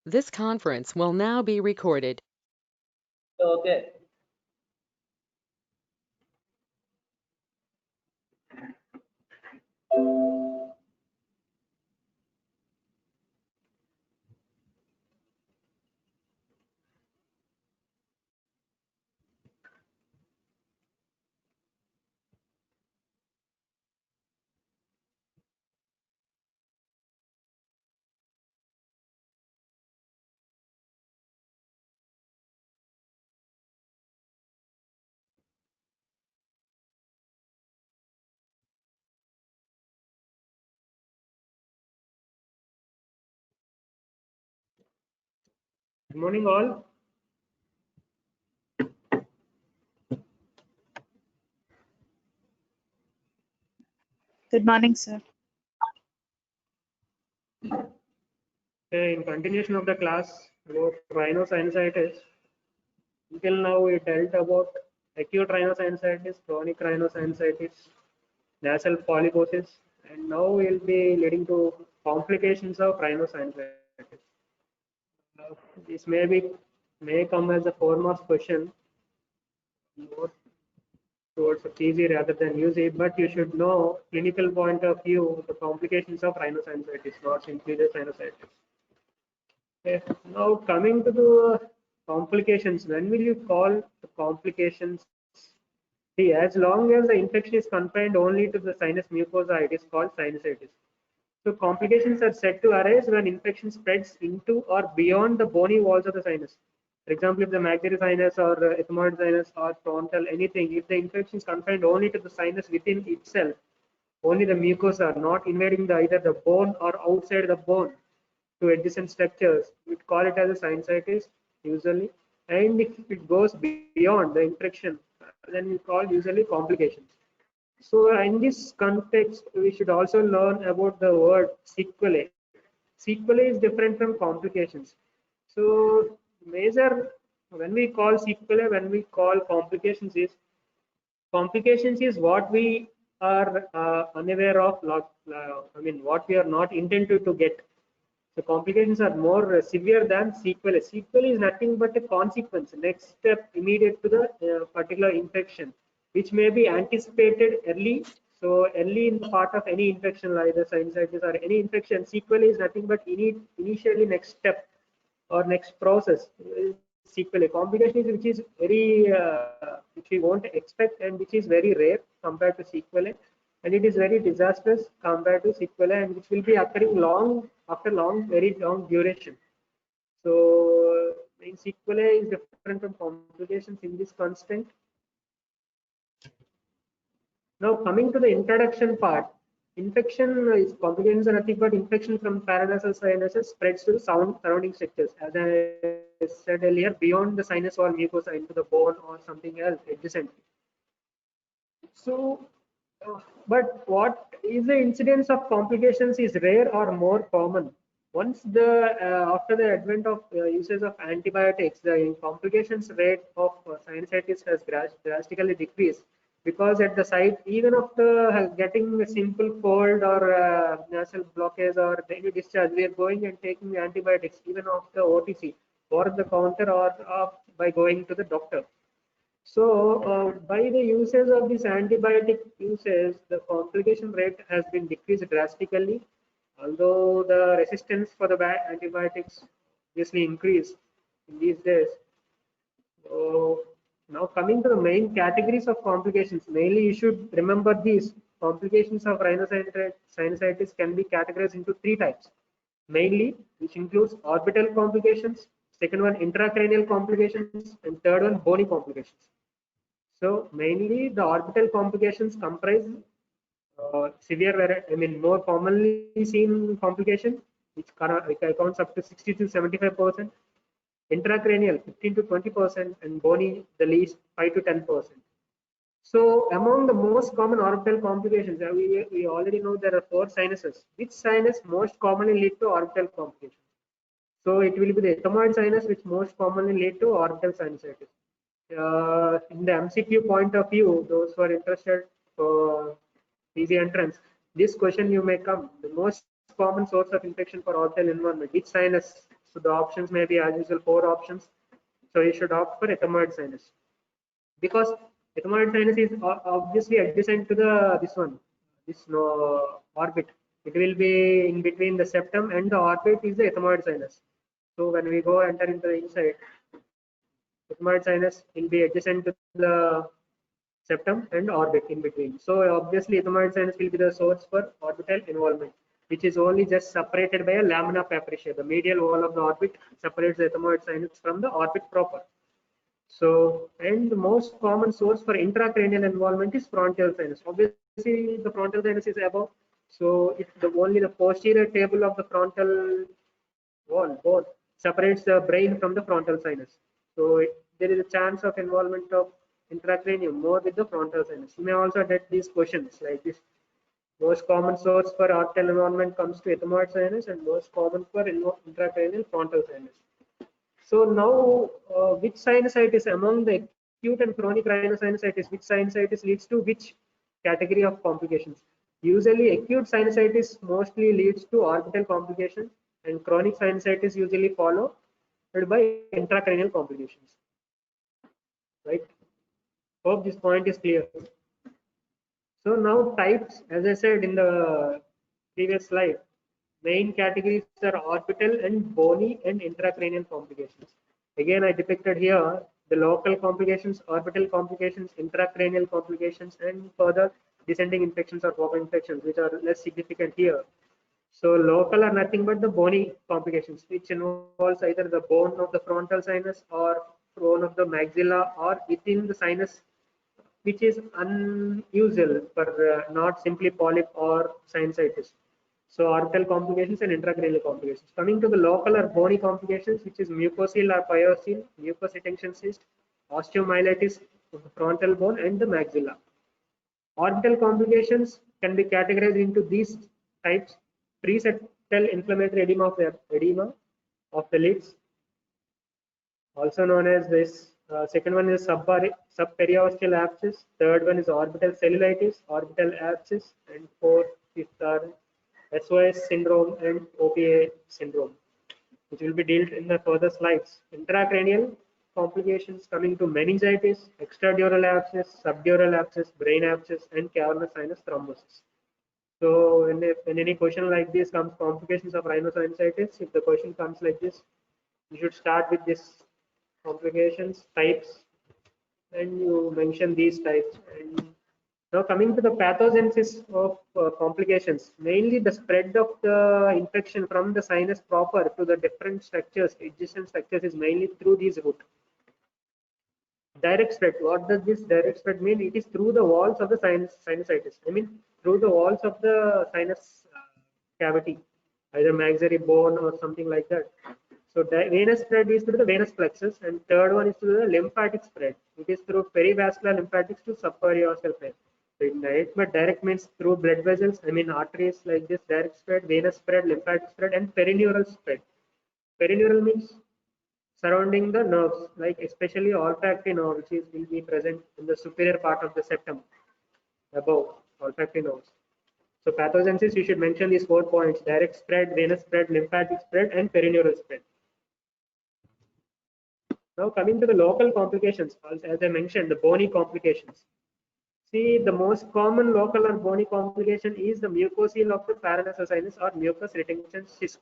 This conference will now be recorded. Okay. Good morning, all. Good morning, sir. In continuation of the class about rhinosinusitis, until now we dealt about acute rhinosinusitis, chronic rhinosinusitis, nasal polyposis, and now we'll be leading to complications of rhinosinusitis. This may come as a form of question, more towards PG rather than UG, but you should know clinical point of view the complications of rhinosinusitis, not simply the sinusitis. Okay. Now coming to the complications, when will you call the complications? See, as long as the infection is confined only to the sinus mucosa, it is called sinusitis. So complications are said to arise when infection spreads into or beyond the bony walls of the sinus. For example, if the maxillary sinus or ethmoid sinus or frontal anything, if the infection is confined only to the sinus within itself, only the mucosa, not invading either the bone or outside the bone to adjacent structures, we call it as a sinusitis usually. And if it goes beyond the infection, then we call usually complications. So in this context, we should also learn about the word sequelae. Sequelae is different from complications. So major, when we call sequelae, when we call complications is what we are unaware of, what we are not intended to get. So complications are more severe than sequelae. Sequelae is nothing but a consequence, next step immediate to the particular infection, which may be anticipated early. So early in the part of any infection, like the sinusitis or any infection, sequelae is nothing but initially next step or next process. Sequelae complication is which is very which we won't expect and which is very rare compared to sequelae, and it is very disastrous compared to sequelae, and which will be occurring long after very long duration. So in sequelae is different from complications in this constant. Now coming to the introduction part, infection is complications are nothing but infection from paranasal sinuses spreads to the surrounding structures. As I said earlier, beyond the sinus or mucosa into the bone or something else adjacent. So, but what is the incidence of complications is rare or more common. Once the after the advent of usage of antibiotics, the complications rate of sinusitis has drastically decreased, because at the site, even after getting a simple cold or nasal blockage or daily discharge, we are going and taking antibiotics even after OTC or the counter or by going to the doctor. So, by the usage of this antibiotic usage, the complication rate has been decreased drastically, although the resistance for the antibiotics obviously increased in these days. So, now coming to the main categories of complications, mainly you should remember these complications of rhinosinusitis can be categorized into three types, mainly, which includes orbital complications, second one intracranial complications, and third one bony complications. So mainly the orbital complications comprise more commonly seen complication, which accounts up to 60 to 75%, intracranial 15 to 20%, and bony the least 5 to 10%. So among the most common orbital complications, we already know there are four sinuses. Which sinus most commonly lead to orbital complications? So it will be the ethmoid sinus which most commonly lead to orbital sinusitis. In the MCQ point of view, those who are interested for easy entrance, this question you may come. The most common source of infection for orbital environment, which sinus So the options may be as usual 4 options. So you should opt for ethmoid sinus because ethmoid sinus is obviously adjacent to the this orbit. It will be in between the septum and the orbit is the ethmoid sinus. So when we go enter into the inside, ethmoid sinus will be adjacent to the septum and orbit in between. So obviously ethmoid sinus will be the source for orbital involvement, which is only just separated by a lamina papyracea. The medial wall of the orbit separates the ethmoid sinus from the orbit proper. So, and the most common source for intracranial involvement is frontal sinus. Obviously, the frontal sinus is above. So, if only the posterior table of the frontal wall bone separates the brain from the frontal sinus. So, there is a chance of involvement of intracranium more with the frontal sinus. You may also get these questions like this. Most common source for orbital involvement comes to ethmoid sinus and most common for intracranial frontal sinus. So now, which sinusitis among the acute and chronic rhinosinusitis, which sinusitis leads to which category of complications? Usually, acute sinusitis mostly leads to orbital complications, and chronic sinusitis usually followed by intracranial complications. Right? Hope this point is clear. So now types, as I said in the previous slide, main categories are orbital and bony and intracranial complications. Again, I depicted here the local complications, orbital complications, intracranial complications, and further descending infections or focal infections, which are less significant here. So local are nothing but the bony complications, which involves either the bone of the frontal sinus or bone of the maxilla or within the sinus, which is unusual for not simply polyp or sinusitis. So orbital complications and intracranial complications. Coming to the local or bony complications, which is mucocele or pyocele, mucous retention cyst, osteomyelitis of the frontal bone and the maxilla. Orbital complications can be categorized into these types: preseptal inflammatory edema of the lids, also known as this. Second one is subperiosteal abscess. Third one is orbital cellulitis, orbital abscess, and fifth are SOS syndrome and OPA syndrome, which will be dealt in the further slides. Intracranial complications coming to meningitis, extradural abscess, subdural abscess, brain abscess, and cavernous sinus thrombosis. So when any question like this comes, complications of rhinosinusitis, if the question comes like this, you should start with this complications types and you mention these types. And now coming to the pathogenesis of complications, mainly the spread of the infection from the sinus proper to the different structures, adjacent structures, is mainly through these route. Direct spread, what does this direct spread mean? It is through the walls of the sinusitis. I mean through the walls of the sinus cavity, either maxillary bone or something like that. So venous spread is through the venous plexus, and third one is through the lymphatic spread. It is through perivascular lymphatics to subperiosteal spread. So indirect, but direct means through blood vessels. I mean arteries like this. Direct spread, venous spread, lymphatic spread, and perineural spread. Perineural means surrounding the nerves, like especially olfactory nerve, which will be present in the superior part of the septum, above olfactory nerves. So pathogenesis, you should mention these 4 points: direct spread, venous spread, lymphatic spread, and perineural spread. Now coming to the local complications, as I mentioned, the bony complications. See, the most common local or bony complication is the mucocele of the paranasal or mucous retention cyst.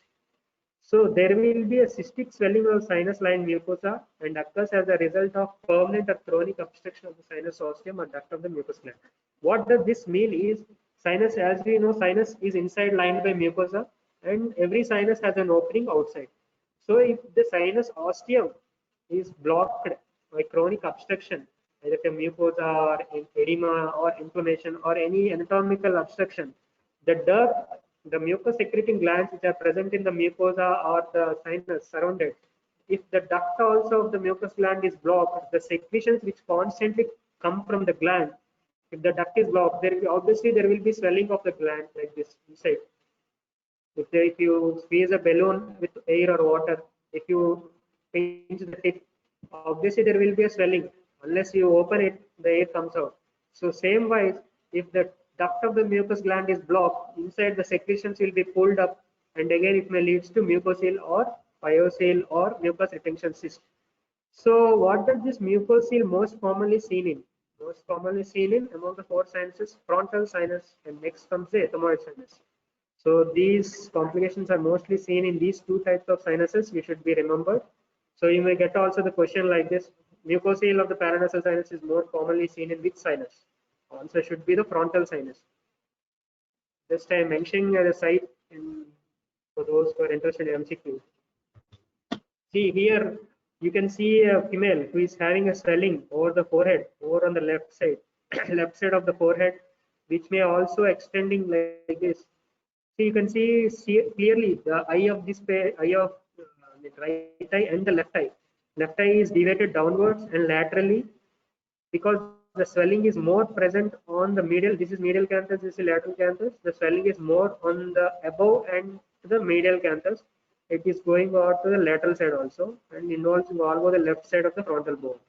So there will be a cystic swelling of sinus line mucosa and occurs as a result of permanent or chronic obstruction of the sinus ostium or duct of the mucous gland. What does this mean is, sinus, as we know, sinus is inside lined by mucosa, and every sinus has an opening outside. So if the sinus ostium is blocked by chronic obstruction, either a mucosa or edema or inflammation or any anatomical obstruction, the duct, the mucus secreting glands which are present in the mucosa or the sinus surrounded, if the duct also of the mucus gland is blocked, the secretions which constantly come from the gland, if the duct is blocked, obviously there will be swelling of the gland like this inside. If you squeeze a balloon with air or water, if you pinch the tip, obviously there will be a swelling. Unless you open it, the air comes out. So same wise, if the duct of the mucous gland is blocked, inside the secretions will be pulled up, and again it may lead to mucocele or pyocele or mucus retention cyst. So what does this mucocele most commonly seen in? Most commonly seen in among the four sinuses, frontal sinus, and next comes the ethmoid sinus. So these complications are mostly seen in these two types of sinuses. We should be remembered. So you may get also the question like this: mucocele of the paranasal sinus is more commonly seen in which sinus? Answer should be the frontal sinus. Just I am mentioning the site for those who are interested in MCQ. See here, you can see a female who is having a swelling over the forehead, over on the left side, left side of the forehead, which may also extending like this. So you can see clearly the eye of this eye of the right eye and the left eye. Left eye is deviated downwards and laterally because the swelling is more present on the medial. This is medial canthus, this is lateral canthus. The swelling is more on the above and the medial canthus. It is going out to the lateral side also and involves the left side of the frontal bone,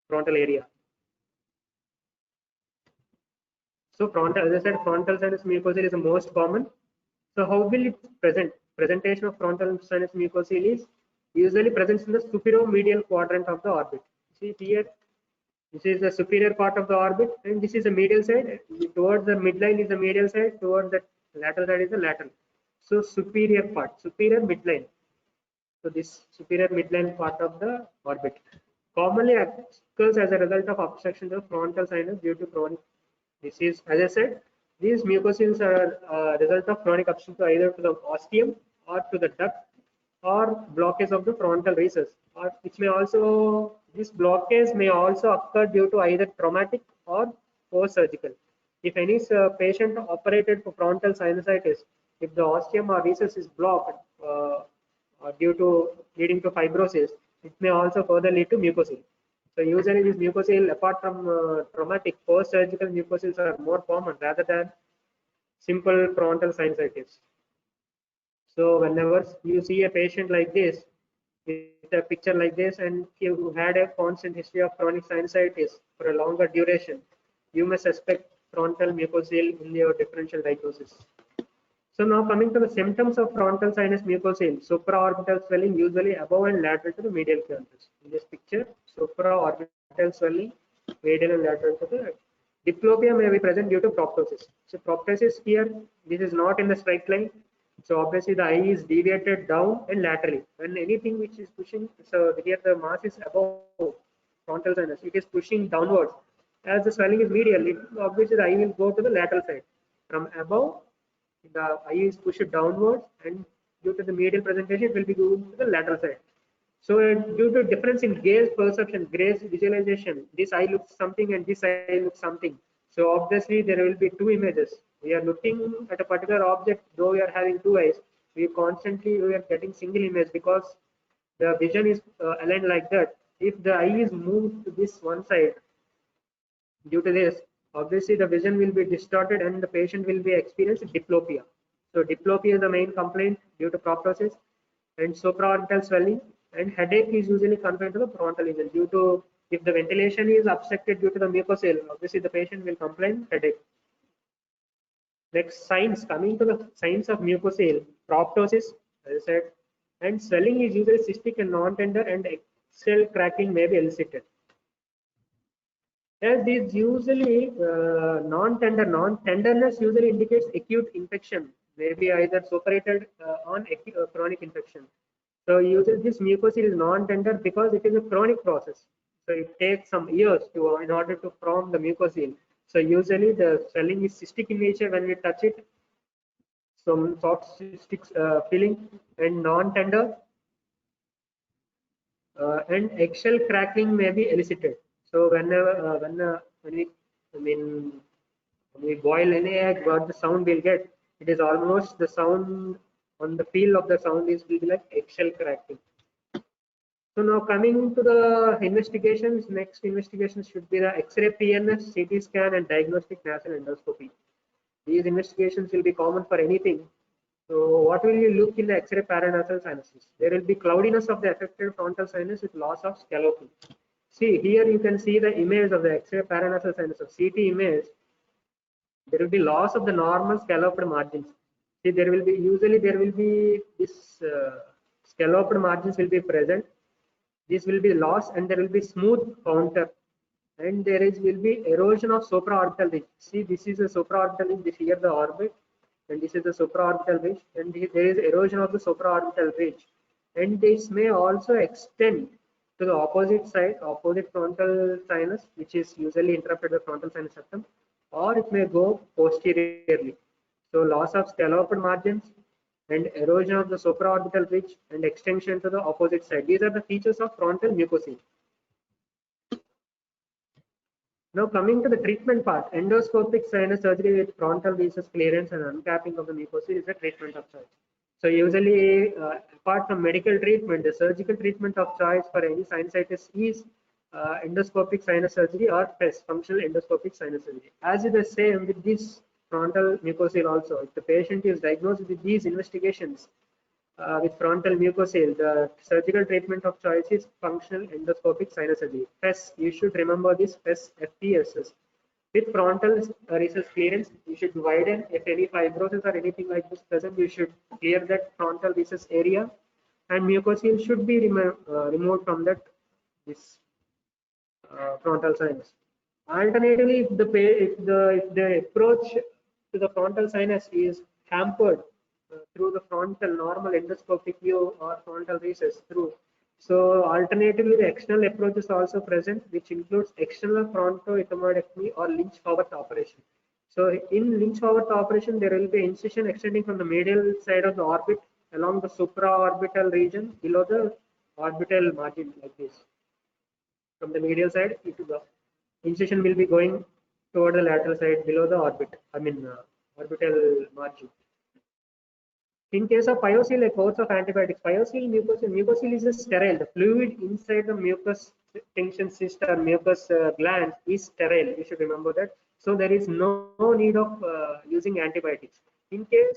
frontal area. So frontal, as I said, frontal sinus mucocele is the most common. So how will it present? Presentation of frontal sinus mucocele is usually presents in the superior-medial quadrant of the orbit. See here, this is the superior part of the orbit, and this is the medial side. Towards the midline is the medial side. Towards the lateral side is the lateral. So superior part, superior midline. So this superior midline part of the orbit commonly occurs as a result of obstruction of frontal sinus due to chronic disease. As I said, these mucoceles are a result of chronic obstruction either to the ostium or to the duct or blockage of the frontal recess, or which may also this blockage may also occur due to either traumatic or post-surgical. If any patient operated for frontal sinusitis, if the ostium or recess is blocked due to leading to fibrosis, it may also further lead to mucocele. So usually this mucocele, apart from traumatic, post-surgical mucoceles are more common rather than simple frontal sinusitis. So whenever you see a patient like this, with a picture like this, and you had a constant history of chronic sinusitis for a longer duration, you may suspect frontal mucocele in your differential diagnosis. So now coming to the symptoms of frontal sinus mucocele, supraorbital swelling usually above and lateral to the medial canthus. In this picture, supraorbital swelling, medial and lateral to the diplopia may be present due to proptosis. So proptosis here, this is not in the straight line. So obviously the eye is deviated down and laterally. When anything which is pushing, so here the mass is above frontal sinus, it is pushing downwards. As the swelling is medial, obviously the eye will go to the lateral side. From above, the eye is pushed downwards, and due to the medial presentation, it will be going to the lateral side. So due to difference in gaze perception, gaze visualization, this eye looks something and this eye looks something. So obviously there will be two images. We are looking at a particular object, though we are having two eyes. We are getting single image because the vision is aligned like that. If the eye is moved to this one side, due to this, obviously the vision will be distorted and the patient will be experiencing diplopia. So diplopia is the main complaint due to proptosis, and supraorbital swelling and headache is usually confined to the frontal region due to, if the ventilation is obstructed due to the mucocele, obviously the patient will complain headache. Next, signs, coming to the signs of mucocele, proptosis, as I said, and swelling is usually cystic and non-tender, and cell cracking may be elicited. As these usually non-tenderness usually indicates acute infection, maybe either suppurated on chronic infection. So usually this mucocele is non-tender because it is a chronic process. So it takes some years in order to form the mucocele. So usually the swelling is cystic in nature when we touch it, some soft cystic feeling, and non-tender, and eggshell cracking may be elicited. So whenever when we boil any egg, what the sound we'll get, it is almost the sound on the feel of the sound is will be like eggshell cracking. So now coming to the investigations, next investigations should be the X-ray PNS, CT scan, and diagnostic nasal endoscopy. These investigations will be common for anything. So what will you look in the X-ray paranasal sinuses? There will be cloudiness of the affected frontal sinus with loss of scalloping. See here you can see the image of the X-ray paranasal sinus of CT image. There will be loss of the normal scalloped margins. See, there will be usually there will be this scalloped margins will be present. This will be lost, and there will be smooth counter, and will be erosion of supraorbital ridge. See, this is a supraorbital ridge. This here the orbit, and this is the supraorbital ridge, and there is erosion of the supraorbital ridge, and this may also extend to the opposite side, opposite frontal sinus, which is usually interrupted the frontal sinus septum, or it may go posteriorly. So loss of scalloped margins and erosion of the supraorbital ridge and extension to the opposite side. These are the features of frontal mucocele. Now coming to the treatment part, endoscopic sinus surgery with frontal venous clearance and uncapping of the mucocele is the treatment of choice. So usually, apart from medical treatment, the surgical treatment of choice for any sinusitis is endoscopic sinus surgery or FES, functional endoscopic sinus surgery. As is the same with this frontal mucocele also. If the patient is diagnosed with these investigations with frontal mucocele, the surgical treatment of choice is functional endoscopic sinus surgery. FES, you should remember this FES, FPSS. With frontal recess clearance, you should widen. If any fibrosis or anything like this present, you should clear that frontal recess area, and mucocele should be removed from that this frontal sinus. Alternatively, if the approach to the frontal sinus is hampered through the frontal normal endoscopic view or frontal recess through. So alternatively, the external approach is also present, which includes external frontoethmoidectomy or Lynch-Howard operation. So in Lynch-Howard operation, there will be incision extending from the medial side of the orbit along the supraorbital region below the orbital margin like this. From the medial side, the incision will be going toward the lateral side below the orbit, orbital margin. In case of pyocele, a course of antibiotics. Pyocele, mucocele is a sterile. The fluid inside the mucus tension cyst or mucus gland is sterile. You should remember that. So there is no need of using antibiotics. In case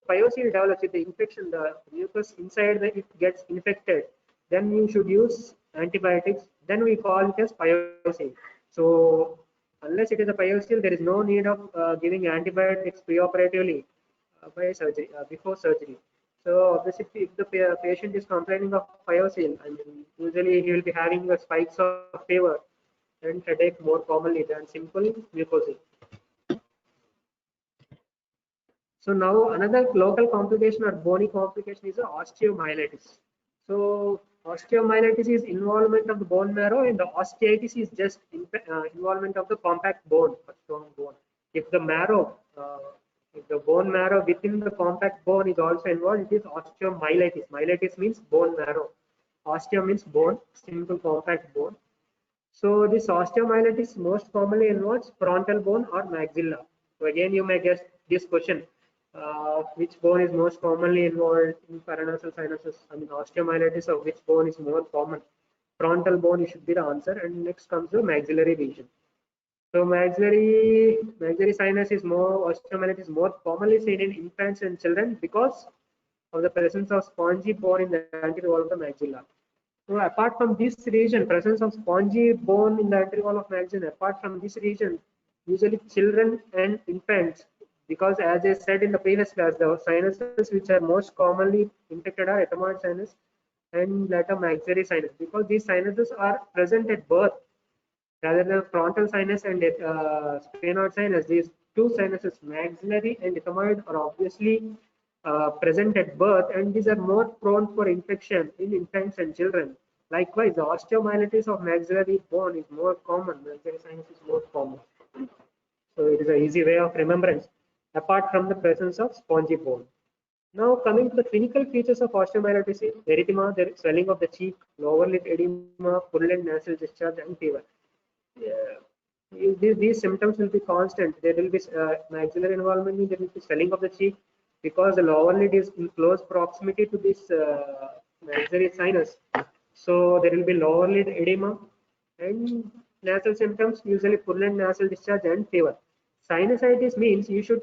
pyocele develops with the infection, the mucus inside it gets infected, then you should use antibiotics. Then we call it as pyocele. So unless it is a pyocele, there is no need of giving antibiotics preoperatively. By surgery, before surgery. So obviously, if the patient is complaining of pyocele, usually he will be having the spikes of fever and headache more commonly than simple mucocele. So now another local complication or bony complication is osteomyelitis. So osteomyelitis is involvement of the bone marrow, and the osteitis is just involvement of the compact bone or strong bone. If the marrow if the bone marrow within the compact bone is also involved, it is osteomyelitis. Myelitis means bone marrow. Osteo means bone, simple compact bone. So this osteomyelitis most commonly involves frontal bone or maxilla. So again, you may guess this question: which bone is most commonly involved in paranasal sinuses? Osteomyelitis of which bone is more common? Frontal bone should be the answer. And next comes the maxillary region. So maxillary sinus is osteomyelitis is more commonly seen in infants and children because of the presence of spongy bone in the anterior wall of the maxilla. So apart from this region, presence of spongy bone in the anterior wall of maxilla, apart from this region, usually children and infants, because as I said in the previous class, the sinuses which are most commonly infected are ethmoid sinus and later maxillary sinus, because these sinuses are present at birth. Rather than frontal sinus and sphenoid sinus, these two sinuses, maxillary and ethmoid, are obviously present at birth, and these are more prone for infection in infants and children. Likewise, the osteomyelitis of maxillary bone is more common. Maxillary sinus is more common. So it is an easy way of remembrance, apart from the presence of spongy bone. Now coming to the clinical features of osteomyelitis is erythema, there is swelling of the cheek, lower lid edema, purulent nasal discharge, and fever. These symptoms will be constant. There will be maxillary involvement, there will be swelling of the cheek because the lower lid is in close proximity to this maxillary sinus. So there will be lower lid edema and nasal symptoms, usually purulent nasal discharge and fever. Sinusitis means you should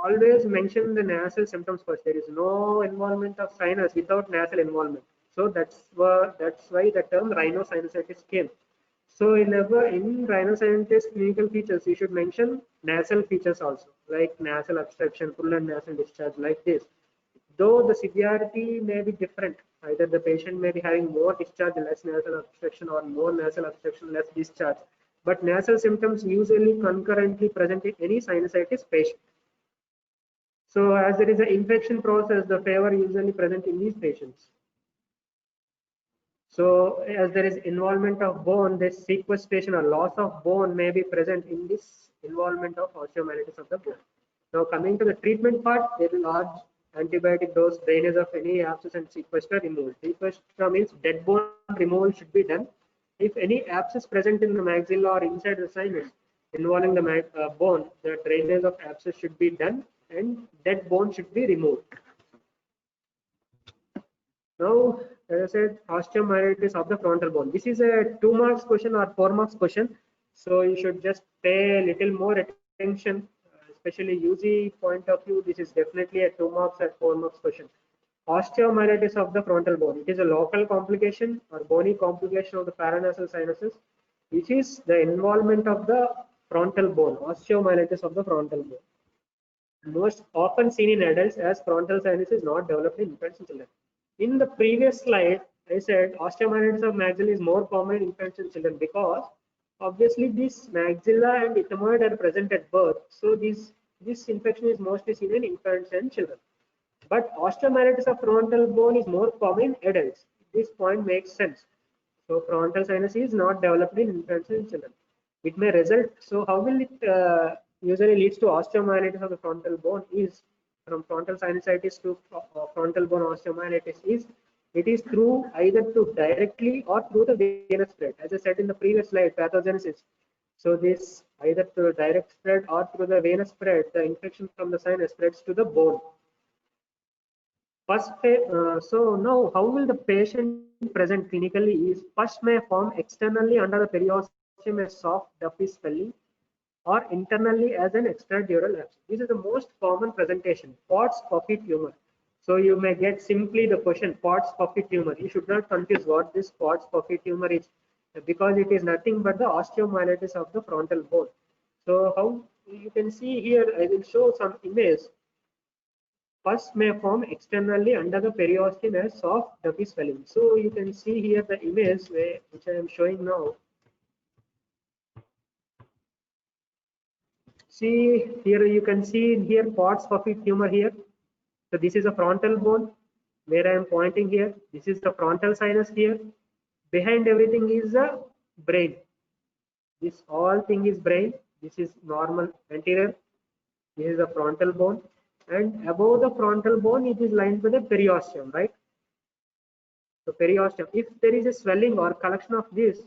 always mention the nasal symptoms first. There is no involvement of sinus without nasal involvement. So that's why the term rhinosinusitis came. So in rhinosinusitis clinical features, you should mention nasal features also, like nasal obstruction, purulent nasal discharge, like this. Though the severity may be different Either the patient may be having more discharge, less nasal obstruction, or more nasal obstruction, less discharge. But nasal symptoms usually concurrently present in any sinusitis patient. So as there is an infection process, the fever usually present in these patients. So as there is involvement of bone, this sequestration or loss of bone may be present in this involvement of osteomyelitis of the bone. Now coming to the treatment part, there is large antibiotic dose, drainage of any abscess and sequester removal. Sequester means dead bone removal should be done. If any abscess present in the maxilla or inside the sinus involving the bone, the drainage of abscess should be done and dead bone should be removed. Now, as I said, osteomyelitis of the frontal bone. This is a 2 marks question or 4 marks question. So you should just pay a little more attention, especially UG point of view. This is definitely a 2 marks or 4 marks question. Osteomyelitis of the frontal bone. It is a local complication or bony complication of the paranasal sinuses, which is the involvement of the frontal bone. Osteomyelitis of the frontal bone. Most often seen in adults, as frontal sinus is not developed in infants and children. In the previous slide, I said osteomyelitis of maxilla is more common in infants and children because obviously this maxilla and ethmoid are present at birth. So this infection is mostly seen in infants and children. But osteomyelitis of frontal bone is more common in adults. This point makes sense. So frontal sinus is not developed in infants and children. It may result. So how will it usually leads to osteomyelitis of the frontal bone is from frontal sinusitis to frontal bone osteomyelitis is it is through either to directly or through the venous spread. As I said in the previous slide, pathogenesis. So this either through direct spread or through the venous spread, the infection from the sinus spreads to the bone. Pus, so now how will the patient present clinically is pus may form externally under the periosteum as soft dumpy swelling or internally as an extradural abscess. This is the most common presentation, Pott's puffy tumor. So you may get simply the question Pott's puffy tumor. You should not confuse what this Pott's puffy tumor is because it is nothing but the osteomyelitis of the frontal bone. So how you can see here, I will show some image. Pus may form externally under the periosteum as soft dumpy swelling. So you can see here the image which I am showing now. See here, you can see here Pott's puffy tumor here. So this is a frontal bone where I am pointing here. This is the frontal sinus here. Behind everything is the brain. This all thing is brain. This is normal anterior. This is the frontal bone. And above the frontal bone, it is lined with the periosteum, right? So periosteum. If there is a swelling or collection of this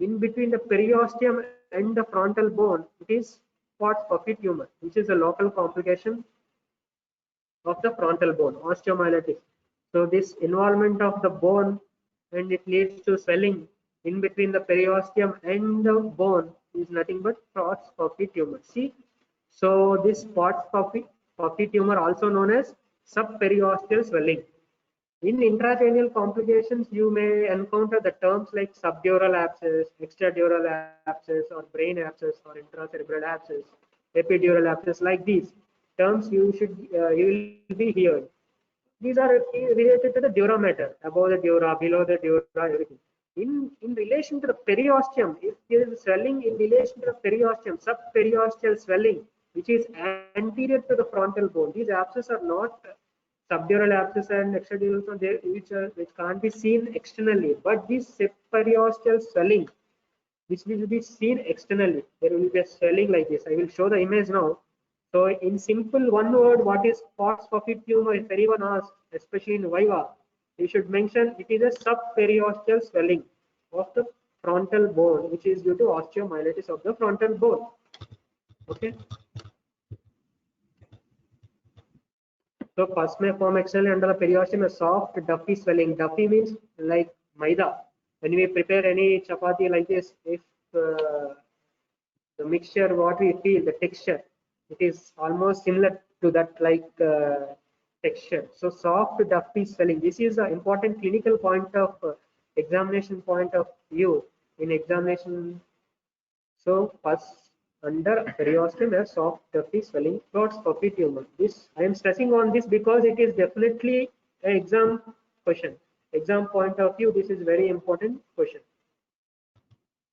in between the periosteum and the frontal bone, it is Pott's puffy tumor, which is a local complication of the frontal bone, osteomyelitis. So this involvement of the bone and it leads to swelling in between the periosteum and the bone is nothing but Pott's puffy tumor. See, so this Pott's puffy tumor, also known as subperiosteal swelling. In intracranial complications, you may encounter the terms like subdural abscess, extradural abscess, or brain abscess, or intracerebral abscess, epidural abscess. Like these terms, you will be hearing. These are related to the dura mater, above the dura, below the dura, everything. In relation to the periosteum, if there is swelling in relation to the periosteum, subperiosteal swelling, which is anterior to the frontal bone, these abscesses are not subdural abscess and extradural, which can't be seen externally, but this subperiosteal swelling, which will be seen externally, there will be a swelling like this. I will show the image now. So in simple one word, what is Pott's puffy tumor? If anyone asks, especially in Viva, you should mention it is a subperiosteal swelling of the frontal bone, which is due to osteomyelitis of the frontal bone. Okay. So pus may form externally under the periosteum a soft dumpy swelling. Dumpy means like maida. When we prepare any chapati like this, if the mixture what we feel, the texture, it is almost similar to that like texture. So soft dumpy swelling. This is an important clinical point of examination point of view in examination. So pus under periosteum as soft dumpy swelling, Pott's puffy tumor. This I am stressing on this because it is definitely an exam question. exam point of view, this is very important question.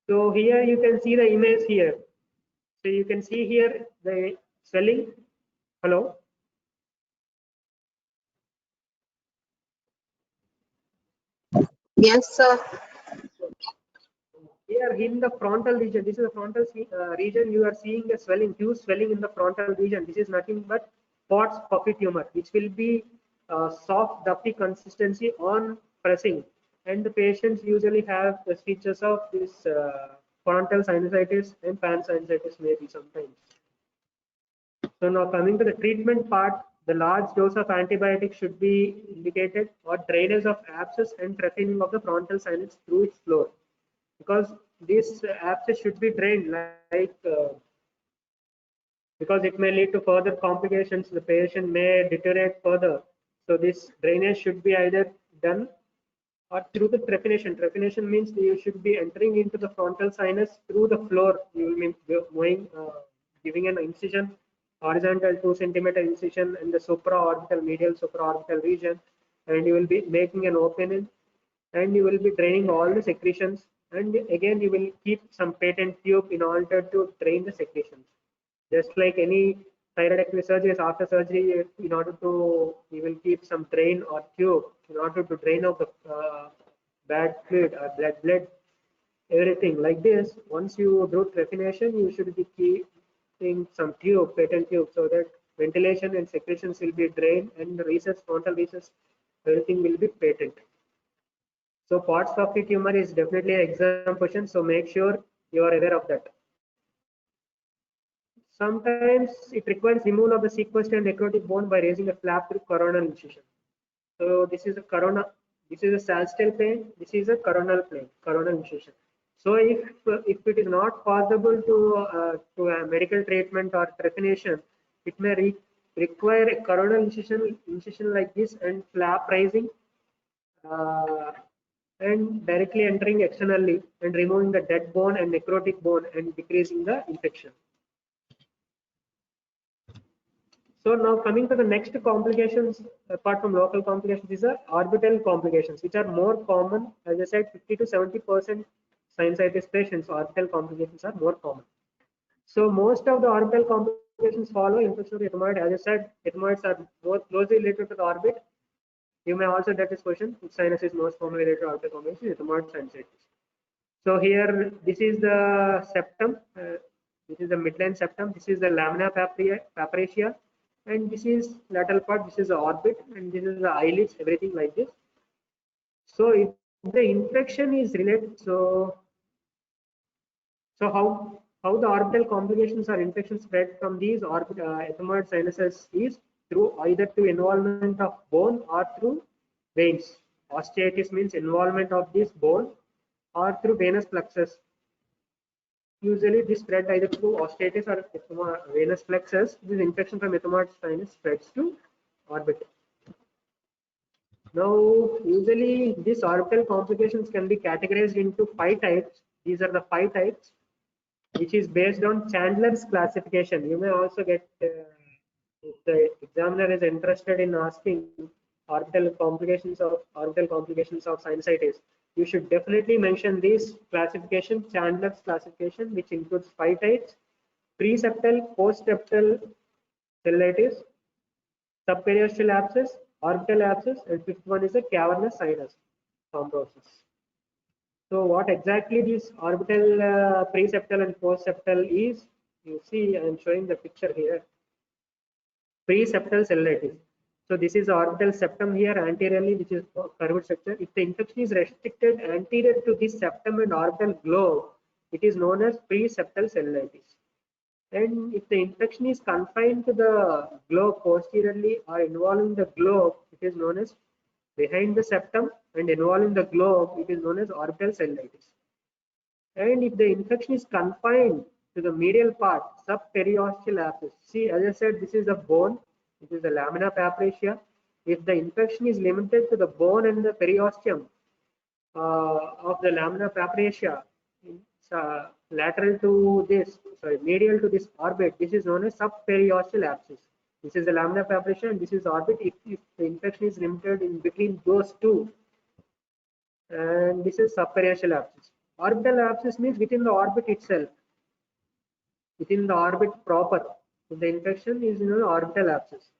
So here you can see the image here. So you can see here the swelling. Hello. Yes, sir. Here in the frontal region, this is the frontal region, you are seeing a swelling, huge swelling in the frontal region. This is nothing but Pott's puffy tumor, which will be soft, dumpy consistency on pressing. And the patients usually have the features of this frontal sinusitis and pansinusitis maybe sometimes. So now coming to the treatment part, the large dose of antibiotics should be indicated, or drainage of abscess and trephining of the frontal sinus through its floor, because this abscess should be drained like because it may lead to further complications. The patient may deteriorate further. So this drainage should be either done or through the trephination. Trephination means you should be entering into the frontal sinus through the floor. You will be going, giving an incision, horizontal 2 centimeter incision in the supraorbital, medial supraorbital region, and you will be making an opening, and you will be draining all the secretions. And again, you will keep some patent tube in order to drain the secretions. Just like any thyroidectomy surgery, after surgery, in order to, you will keep some drain or tube in order to drain out the bad fluid or blood, everything like this. Once you do trephination, you should be keeping some tube, patent tube, so that ventilation and secretions will be drained, and the recess, frontal recess, everything will be patent. So Pott's puffy tumor is definitely an exam question, so make sure you are aware of that. Sometimes it requires removal of the sequestered and necrotic bone by raising a flap through coronal incision. So this is a corona, this is a Salcedo plane, this is a coronal plane, coronal incision. So if it is not possible to a medical treatment or trephination, it may require a coronal incision like this, and flap raising and directly entering externally and removing the dead bone and necrotic bone and decreasing the infection. So now coming to the next complications, apart from local complications, these are orbital complications, which are more common. As I said, 50 to 70% sinusitis patients, orbital complications are more common. So most of the orbital complications follow infection of ethmoid. As I said, ethmoids are more closely related to the orbit. You may also get this question, which sinus is most commonly related to orbital complications, ethmoid sinusitis. So here, this is the septum. This is the midline septum. This is the lamina papyracea. And this is lateral part, this is the orbit, and this is the eyelids, everything like this. So if the infection is related, so how the orbital complications or infection spread from these ethmoid sinuses is through either to involvement of bone or through veins. Osteitis means involvement of this bone, or through venous plexus. Usually this spread either through osteitis or venous plexus. This infection from ethmoid sinus spreads to orbit. Now, usually these orbital complications can be categorized into 5 types. These are the 5 types, which is based on Chandler's classification. You may also get, if the examiner is interested in asking orbital complications of sinusitis, you should definitely mention this classification, Chandler's classification, which includes 5 types: preseptal, postseptal cellulitis, subperiosteal abscess, orbital abscess, and 5th one is a cavernous sinus thrombosis. So what exactly this orbital, preseptal and postseptal is, you see I am showing the picture here. Preseptal cellulitis. So this is orbital septum here anteriorly, which is curved structure. If the infection is restricted anterior to this septum and orbital globe, it is known as preseptal cellulitis. And if the infection is confined to the globe posteriorly or involving the globe, it is known as behind the septum, and involving the globe, it is known as orbital cellulitis. And if the infection is confined to the medial part, subperiosteal abscess. See, as I said, this is the bone. This is the lamina papyracea. If the infection is limited to the bone and the periosteum of the lamina papyracea, lateral to this, medial to this orbit, this is known as subperiosteal abscess. This is the lamina papyracea and this is orbit. If the infection is limited in between those two, and this is subperiastial abscess. Orbital abscess means within the orbit itself, within the orbit proper. So the infection is in an orbital abscess.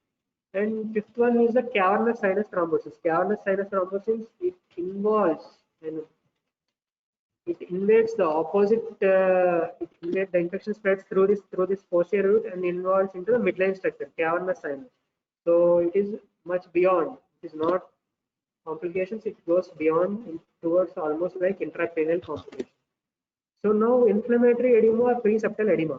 And fifth one is the cavernous sinus thrombosis. Cavernous sinus thrombosis, it involves, and it invades the opposite. The infection spreads through this posterior route and involves into the midline structure, cavernous sinus. So it is much beyond. It is not complications. It goes beyond towards almost like intracranial complications. So now inflammatory edema or preseptal edema.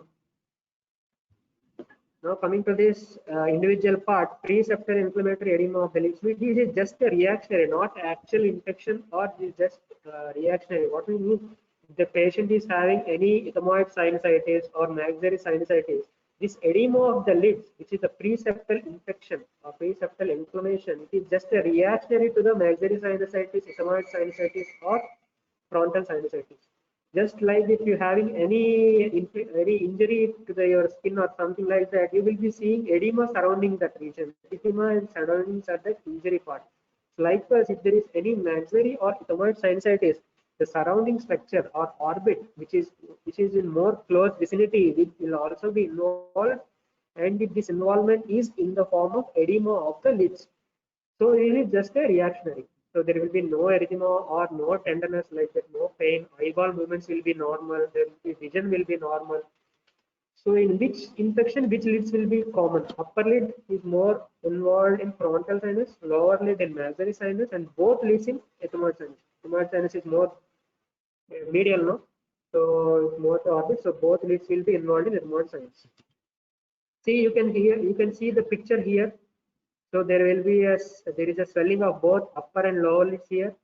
Now coming to this individual part, preseptal inflammatory edema of the lips. This is just a reactionary, not actual infection, or this is just reactionary. What we mean, if the patient is having any ethmoid sinusitis or maxillary sinusitis, this edema of the lids, which is a preseptal infection or preseptal inflammation, it is just a reactionary to the maxillary sinusitis, ethmoid sinusitis, or frontal sinusitis. Just like if you're having any injury to your skin or something like that, you will be seeing edema surrounding that region. Edema and surroundings are the injury part. So likewise, if there is any maxillary or ethmoid sinusitis, the surrounding structure or orbit, which is in more close vicinity, it will also be involved. And if this involvement is in the form of edema of the lids, so it is just a reactionary. So there will be no erythema or no tenderness like that, no pain. Eyeball movements will be normal. Vision will be normal. So in which infection, which lids will be common? Upper lid is more involved in frontal sinus, lower lid in maxillary sinus, and both lids in ethmoid sinus. Ethmoid sinus is more medial, no? So it's more to orbit. So both lids will be involved in ethmoid sinus. See, you can see the picture here. So there is a swelling of both upper and lower lids here,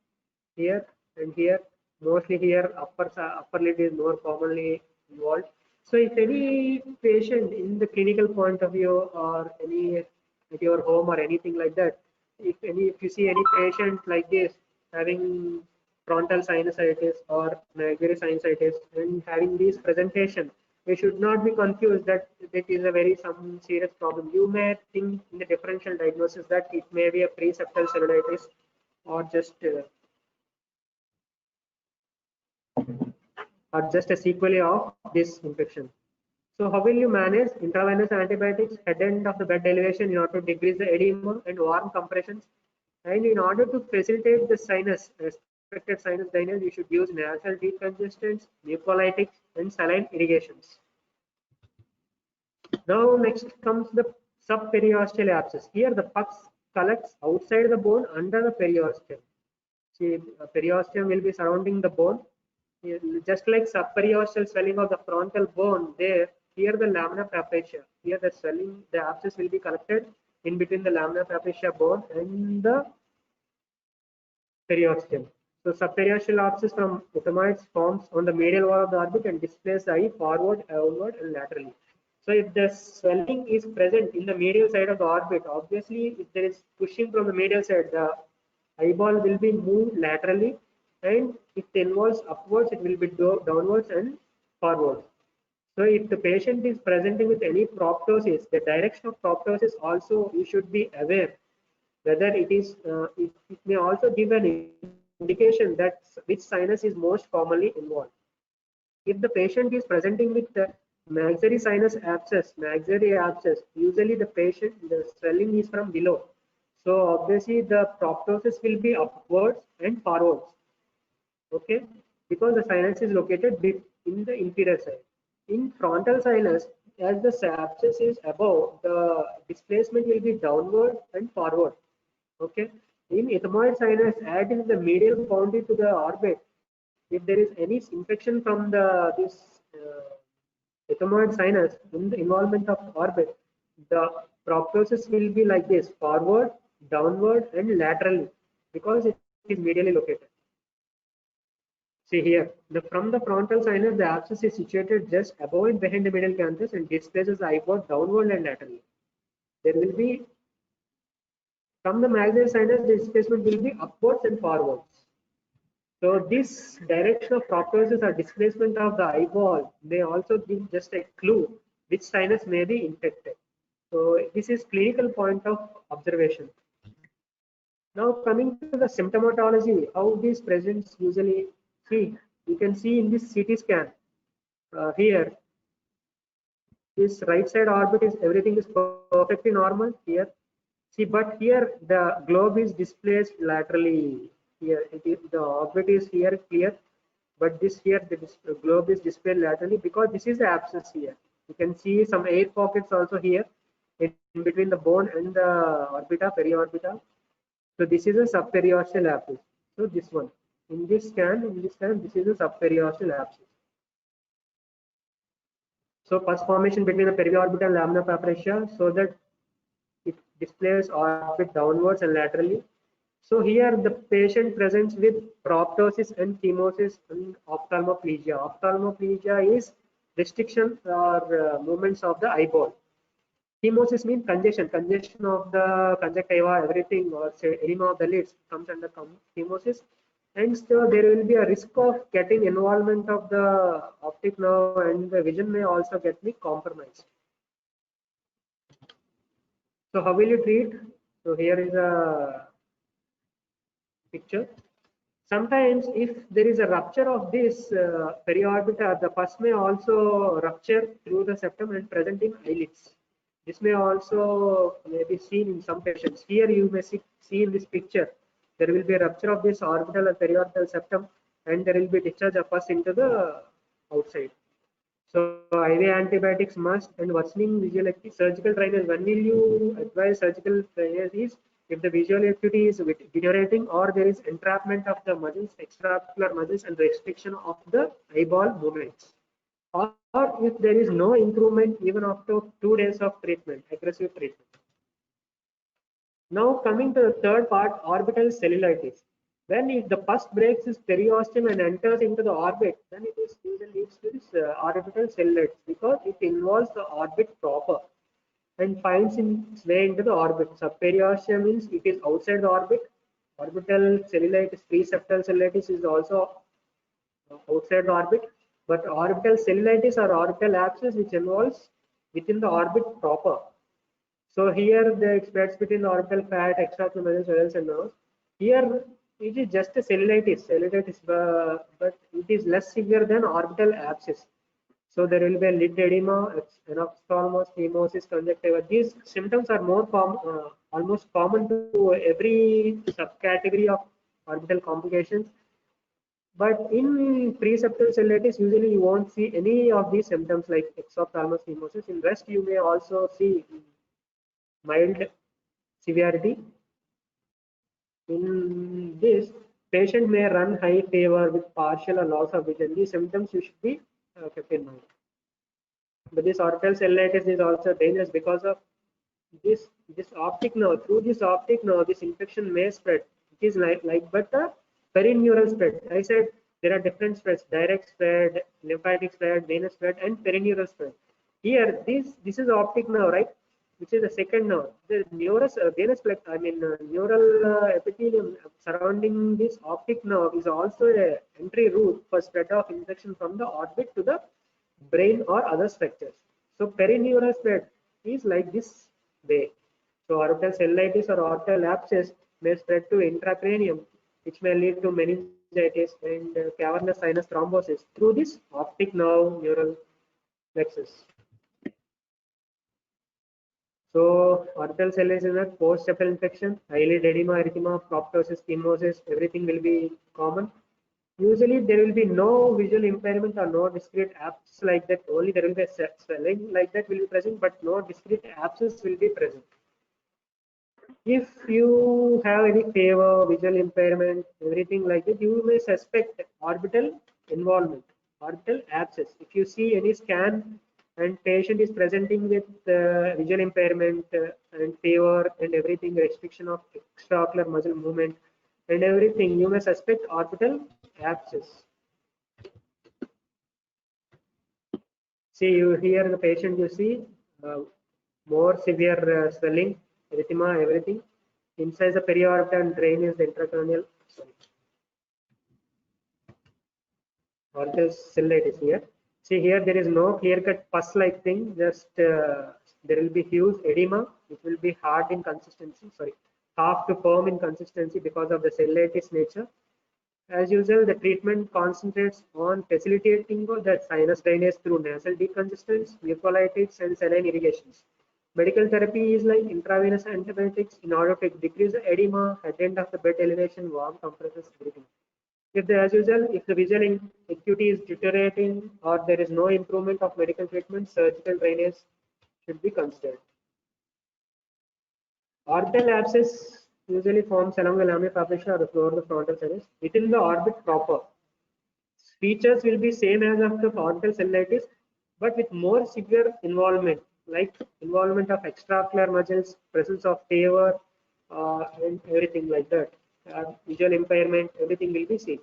and here. Mostly here, upper lid is more commonly involved. So if any patient in the clinical point of view, or any at your home or anything like that, if you see any patient like this having frontal sinusitis or maxillary sinusitis and having this presentation, you should not be confused that it is a some serious problem. You may think in the differential diagnosis that it may be a preseptal cellulitis or just a sequelae of this infection. So how will you manage? Intravenous antibiotics, head end of the bed elevation in order to decrease the edema, and warm compressions. And in order to facilitate the expected sinus drainage, you should use nasal decongestants, mucolytics, and saline irrigations. Now next comes the subperiosteal abscess. Here the pus collects outside the bone under the periosteum. See, periosteum will be surrounding the bone. Just like subperiosteal swelling of the frontal bone, here the lamina prapacia. Here the swelling, the abscess will be collected in between the lamina prapacia bone and the periosteum. So subperiosteal abscess from ethmoids forms on the medial wall of the orbit and displays the eye forward, outward, and laterally. So if the swelling is present in the medial side of the orbit, obviously if there is pushing from the medial side, the eyeball will be moved laterally, and if it involves upwards, it will be downwards and forwards. So if the patient is presenting with any proptosis, the direction of proptosis also you should be aware whether it is it may also give an indication that which sinus is most commonly involved. If the patient is presenting with the maxillary sinus abscess, usually the swelling is from below. So obviously the proptosis will be upwards and forwards. Okay, because the sinus is located in the inferior side. In frontal sinus, as the abscess is above, the displacement will be downward and forward. Okay, in ethmoid sinus, as it is the medial boundary to the orbit, if there is any infection from this ethmoid sinus in the involvement of orbit, the proptosis will be like this: forward, downward, and laterally, because it is medially located. See here, from the frontal sinus, the abscess is situated just above and behind the medial canthus and displaces the eyeball downward and laterally. There will be, from the maxillary sinus, the displacement will be upwards and forwards. So this direction of proptosis or displacement of the eyeball may also give just a clue which sinus may be infected. So this is clinical point of observation. Now coming to the symptomatology, how these presents usually see, you can see in this CT scan here, this right side orbit is everything is perfectly normal here. See, but here the globe is displaced laterally. Here it is, the orbit is here clear, but this here the globe is displayed laterally because this is the abscess here. You can see some air pockets also here in between the bone and the orbita, periorbita. So this is a subperiosteal abscess. So this one, in this scan, this is a subperiosteal abscess. So pus formation between the periorbital lamina papyracea, so that it displays orbit downwards and laterally. So here the patient presents with proptosis and chemosis and ophthalmoplegia. Ophthalmoplegia is restriction or movements of the eyeball. Chemosis means congestion of the conjunctiva, everything, or say edema of the lids comes under chemosis. And so there will be a risk of getting involvement of the optic nerve, and the vision may also get compromised. So how will you treat? So here is a picture. Sometimes if there is a rupture of this periorbita, the pus may also rupture through the septum and present in eyelids. This may also be seen in some patients. Here you may see in this picture, there will be a rupture of this orbital and periorbital septum, and there will be discharge of pus into the outside. So IV antibiotics must, and worsening visual acuity, surgical drainage. When will you advise surgical drainage is if the visual acuity is deteriorating or there is entrapment of the muscles, extraocular muscles, and restriction of the eyeball movements. Or if there is no improvement even after 2 days of treatment, aggressive treatment. Now coming to the third part, orbital cellulitis. When the pus breaks its periosteum and enters into the orbit, then it is usually leads to this orbital cellulitis because it involves the orbit proper and finds its way into the orbit. Subperiosteum means it is outside the orbit. Orbital cellulitis, preseptal cellulitis is also outside the orbit, but orbital cellulitis or orbital abscess which involves within the orbit proper. So here the spreads between the orbital fat, extraocular muscles, vessels and nerves. Here it is just a cellulitis, but it is less severe than orbital abscess. So there will be a lid edema, anophthalmos, chemosis, conjunctiva. These symptoms are more almost common to every subcategory of orbital complications. But in preseptal cellulitis, usually you won't see any of these symptoms like exophthalmos, chemosis. In rest, you may also see mild severity. In this, patient may run high fever with partial or loss of vision. These symptoms you should be kept in mind. But this orbital cellulitis is also dangerous because of this optic nerve. Through this optic nerve, this infection may spread. It is but the perineural spread. I said there are different spreads: direct spread, lymphatic spread, venous spread, and perineural spread. Here, this is optic nerve, right? Which is the second nerve. The venous neural epithelium surrounding this optic nerve is also a entry route for spread of infection from the orbit to the brain or other structures. So perineural spread is like this way. So orbital cellulitis or orbital abscess may spread to intracranium, which may lead to meningitis and cavernous sinus thrombosis through this optic nerve neural plexus. So orbital cellulitis is a post-septal infection, eyelid edema, erythema, proptosis, chemosis, everything will be common. Usually there will be no visual impairment or no discrete abscess like that. Only there will be a swelling like that will be present, but no discrete abscess will be present. If you have any fever, visual impairment, everything like that, you may suspect orbital involvement, orbital abscess. If you see any scan and patient is presenting with visual impairment and fever and everything, restriction of extraocular muscle movement and everything, you may suspect orbital abscess. See, you here the patient, you see more severe swelling, erythema, everything. Inside the periorbital and drain is the intracranial. Orbital cellulitis here. See here, there is no clear-cut pus-like thing. Just there will be huge edema, which will be hard in consistency. Sorry, half to firm in consistency because of the cellulitis nature. As usual, the treatment concentrates on facilitating the sinus drainage through nasal decongestants, mucolytics, and saline irrigations. Medical therapy is like intravenous antibiotics in order to decrease the edema, head end of the bed elevation, warm compresses, everything. If the, as usual, if the visual acuity is deteriorating or there is no improvement of medical treatment, surgical drainage should be considered. Orbital abscess usually forms along the lamina papilla or the floor of the frontal sinus within the orbit proper. Features will be same as of the orbital cellulitis, but with more severe involvement, like involvement of extraocular muscles, presence of fever, and everything like that. Visual impairment, everything will be seen.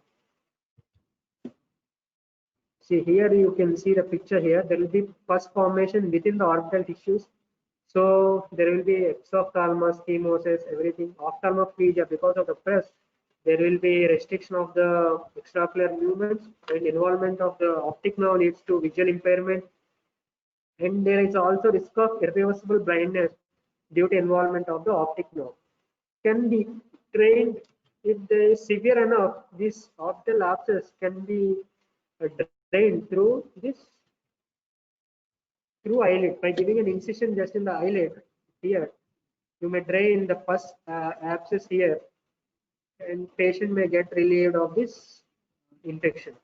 See here, you can see the picture here. There will be pus formation within the orbital tissues. So there will be exophthalmos, chemosis, everything. Ophthalmoplegia, because of the press, there will be restriction of the extraocular movements, and involvement of the optic nerve leads to visual impairment. And there is also risk of irreversible blindness due to involvement of the optic nerve. Can be trained if they is severe enough. This orbital abscess can be drained through eyelid by giving an incision just in the eyelid here. You may drain the pus abscess here, and patient may get relieved of this infection.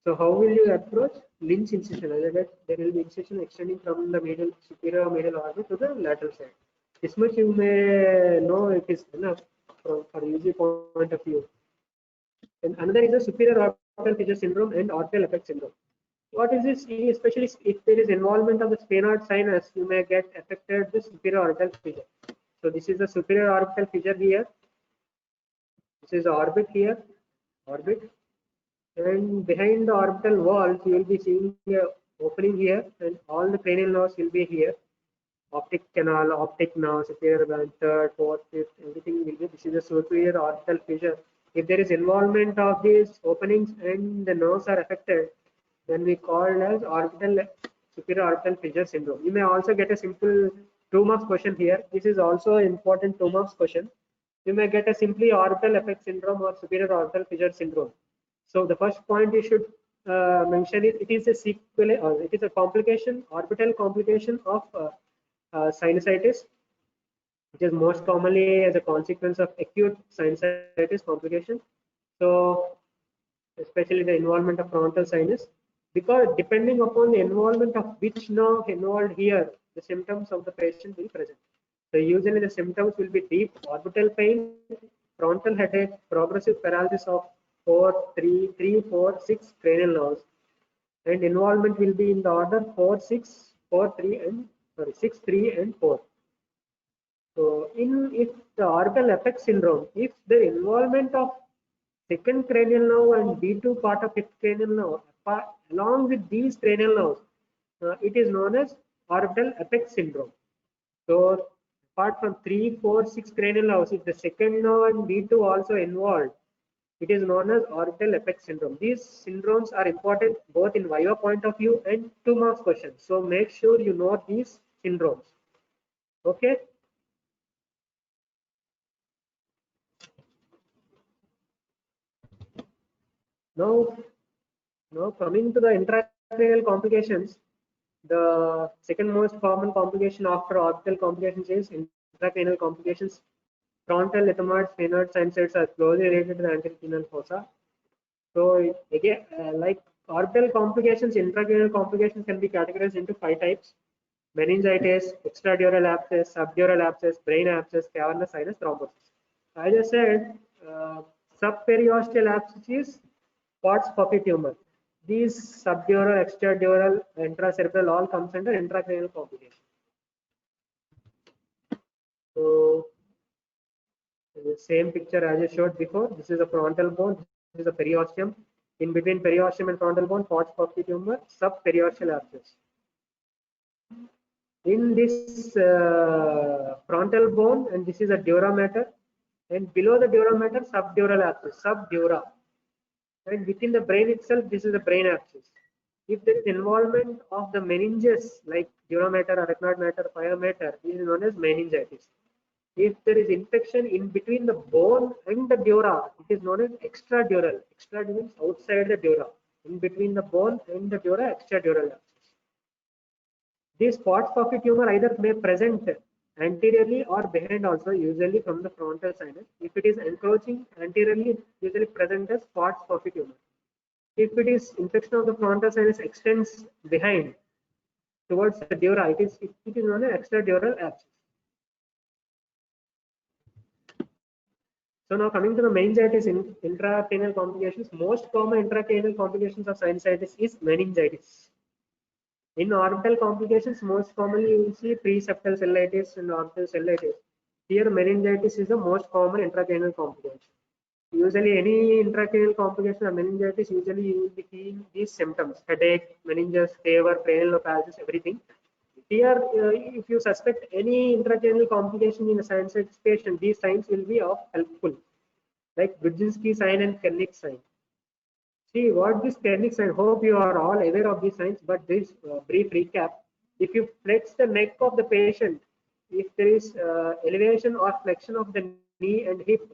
So how will you approach? Lynch incision. As I said, there will be incision extending from the middle, superior middle orbit to the lateral side. This much you may know it is enough for easy point of view. And another is the superior orbital fissure syndrome and orbital effect syndrome. What is this? Especially if there is involvement of the sphenoid sinus, you may get affected the superior orbital fissure. So this is the superior orbital fissure here. This is the orbit here, orbit, and behind the orbital walls you will be seeing a opening here, and all the cranial nerves will be here. Optic canal, optic nerve, superior band, third, fourth, fifth, everything will be. This is the superior orbital fissure. If there is involvement of these openings and the nerves are affected, then we call as superior orbital fissure syndrome. You may also get a simple 2 marks question here. This is also an important 2 marks question. You may get a simply orbital effect syndrome or superior orbital fissure syndrome. So the first point you should mention is it is a sequel, or it is a complication, orbital complication of sinusitis, which is most commonly as a consequence of acute sinusitis complication. So especially the involvement of frontal sinus, because depending upon the involvement of which nerve involved here, the symptoms of the patient will present. So usually the symptoms will be deep orbital pain, frontal headache, progressive paralysis of 4, 3, 3, 4, 6 cranial nerves, and involvement will be in the order 4, 6, 4, 3, and 6, 3, and 4. So if the orbital effect syndrome, if the involvement of second cranial nerve and B2 part of fifth cranial nerve, along with these cranial nerves, it is known as orbital effect syndrome. So apart from 3, 4, 6 cranial nerves, if the second nerve and B2 also involved, it is known as orbital effect syndrome. These syndromes are important both in Viva point of view and 2 marks questions. So make sure you know these syndromes. Okay. Now coming to the intracranial complications, the second most common complication after orbital complications is intracranial complications. Frontal, ethmoid, sphenoid sinusitis are closely related to the anterior fossa. So again, like orbital complications, intracranial complications can be categorized into 5 types: meningitis, extradural abscess, subdural abscess, brain abscess, cavernous sinus thrombosis. As I said, subperiosteal abscess is Pott's puppy tumor. These subdural, extradural, intracerebral all comes under intracranial complication. So the same picture as I showed before. This is a frontal bone. This is a periosteum. In between periosteum and frontal bone, Pott's puppy tumor, subperiosteal abscess. In this frontal bone, and this is a dura mater, and below the dura mater, subdural abscess, subdura. And within the brain itself, this is the brain abscess. If there is involvement of the meninges like dura mater, arachnoid mater, pyomater, this is known as meningitis. If there is infection in between the bone and the dura, it is known as extradural. Extradural means outside the dura. In between the bone and the dura, extradural abscess. These spots of a tumor either may present anteriorly or behind also, usually from the frontal sinus. If it is encroaching anteriorly, usually present as spots of a tumor. If it is infection of the frontal sinus extends behind towards the dura, it is known as extradural abscess. So now coming to the meningitis in intracranial complications, most common intracranial complications of sinusitis is meningitis. In orbital complications, most commonly you will see preseptal cellitis and orbital cellitis. Here meningitis is the most common intracranial complication. Usually any intracranial complication of meningitis, usually you will be seeing these symptoms: headache, meninges, fever, cranial paralysis, everything. Here, if you suspect any intracranial complication in a sinusitis patient, these signs will be helpful, like Brudzinski sign and Kernig sign. See what this Kernig sign. Hope you are all aware of these signs, but this brief recap. If you flex the neck of the patient, if there is elevation or flexion of the knee and hip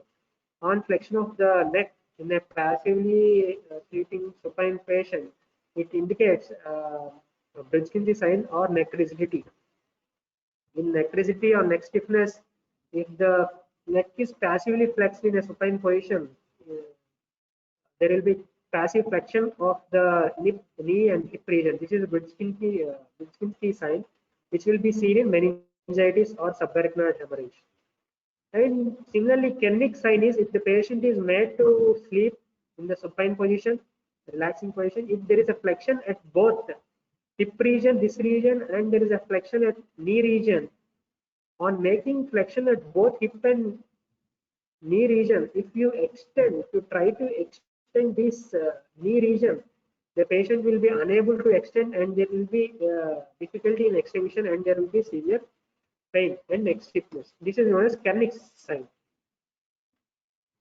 on flexion of the neck in a passively sleeping supine patient, it indicates Brudzinski sign or neck rigidity. In neck rigidity or neck stiffness, if the neck is passively flexed in a supine position, there will be passive flexion of the knee and hip region. This is Brudzinski sign, which will be seen in meningitis or subarachnoid hemorrhage. And similarly, Kernig sign is if the patient is made to sleep in the supine position, relaxing position, if there is a flexion at both hip region, this region, and there is a flexion at knee region. On making flexion at both hip and knee region, if you try to extend this knee region, the patient will be unable to extend, and there will be difficulty in extension, and there will be severe pain and neck stiffness. This is known as Kernig sign,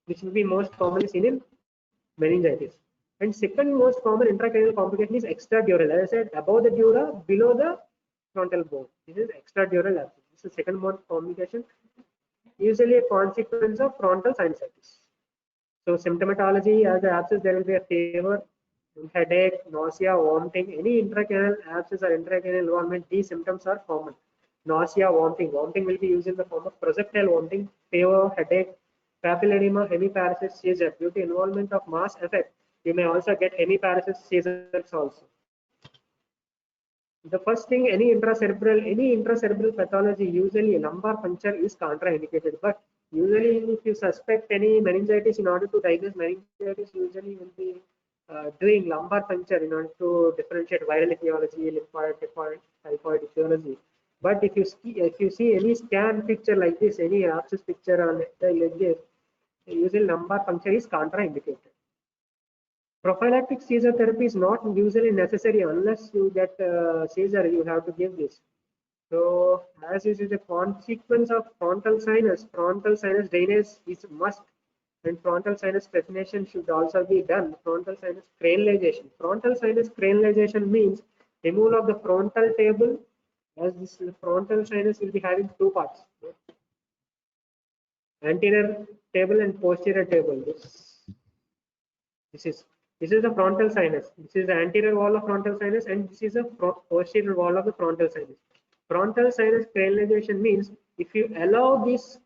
which will be most commonly seen in meningitis. And second most common intracranial complication is extradural. As I said, above the dura, below the frontal bone. This is extradural abscess. This is the second most complication, usually a consequence of frontal sinusitis. So symptomatology, as the abscess, there will be a fever, headache, nausea, vomiting. Any intracranial abscess or intracranial involvement, these symptoms are common. Nausea, vomiting. Vomiting will be used in the form of projectile vomiting, fever, headache, papilledema, hemiparesis, seizure. Due to involvement of mass effect, you may also get hemiparesis seizures also. The first thing, any intracerebral pathology, usually lumbar puncture is contraindicated. But usually, if you suspect any meningitis, in order to diagnose meningitis, usually you will be doing lumbar puncture in order to differentiate viral etiology, lymphoid, typhoid etiology. But if you see any scan picture like this, any abscess picture on like this, usually lumbar puncture is contraindicated. Prophylactic seizure therapy is not usually necessary unless you get seizure. You have to give this. So, as this is a consequence of frontal sinus drainage is must, and frontal sinus stretchination should also be done. Frontal sinus cranialization. Frontal sinus cranialization means removal of the frontal table, as this frontal sinus will be having two parts: anterior table and posterior table. This is the frontal sinus. This is the anterior wall of frontal sinus, and this is the posterior wall of the frontal sinus. Frontal sinus cranialization means if you allow this